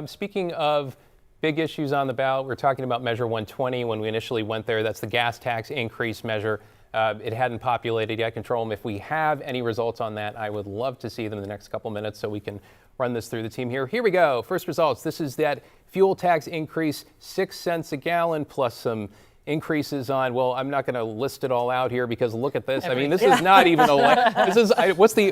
Speaking of big issues on the ballot, we're talking about Measure 120 when we initially went there. That's the gas tax increase measure. It hadn't populated yet. Control them. If we have any results on that, I would love to see them in the next couple minutes so we can run this through the team here. Here we go. First results. This is that fuel tax increase, 6 cents a gallon plus some increases on, well, I'm not going to list it all out here because look at this. I mean, this is not even this is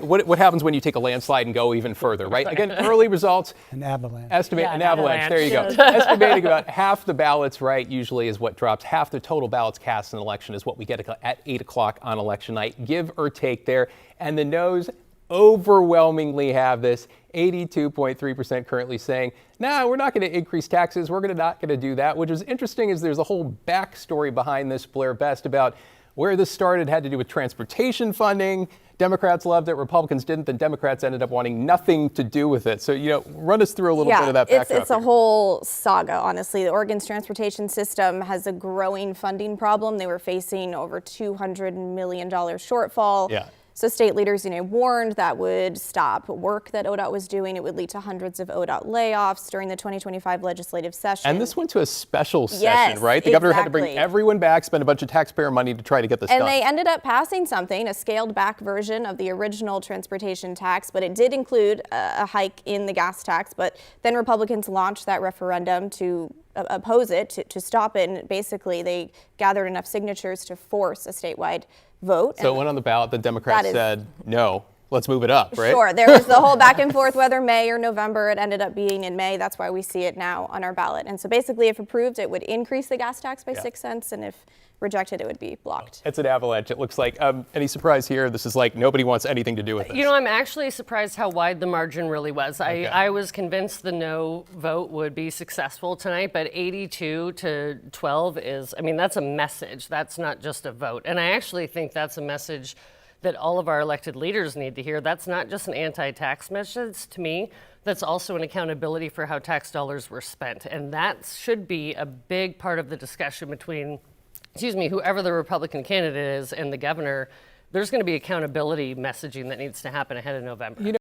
what happens when you take a landslide and go even further, right? Again, early results. An avalanche. An avalanche. There you go. Estimating about half the ballots right usually is what drops. Half the total ballots cast in an election is what we get at 8 o'clock on election night, give or take there. And the no's overwhelmingly have this. 82.3% currently saying, nah, we're not going to increase taxes. We're not going to do that. Which is interesting is there's a whole backstory behind this, Blair Best, about where this started. Had to do with transportation funding. Democrats loved it. Republicans didn't. The Democrats ended up wanting nothing to do with it. So, run us through a little bit of that backdrop. It's a whole saga, honestly. Oregon's transportation system has a growing funding problem. They were facing over $200 million shortfall. Yeah. So state leaders, warned that would stop work that ODOT was doing. It would lead to hundreds of ODOT layoffs during the 2025 legislative session. And this went to a special session, right? The governor had to bring everyone back, spend a bunch of taxpayer money to try to get this done. And they ended up passing something, a scaled back version of the original transportation tax, but it did include a hike in the gas tax. But then Republicans launched that referendum to oppose it, to stop it. And basically they gathered enough signatures to force a statewide vote. So it went on the ballot. The Democrats said, no, let's move it up, right? Sure. There was the whole back and forth, whether May or November. It ended up being in May. That's why we see it now on our ballot. And so basically, if approved, it would increase the gas tax by 6 cents. And if rejected, it would be blocked. It's an avalanche, it looks like. Any surprise here? This is like nobody wants anything to do with this. I'm actually surprised how wide the margin really was. Okay. I was convinced the no vote would be successful tonight, but 82 to 12 is, that's a message. That's not just a vote. And I actually think that's a message that all of our elected leaders need to hear. That's not just an anti-tax message to me. That's also an accountability for how tax dollars were spent. And that should be a big part of the discussion between whoever the Republican candidate is and the governor. There's going to be accountability messaging that needs to happen ahead of November.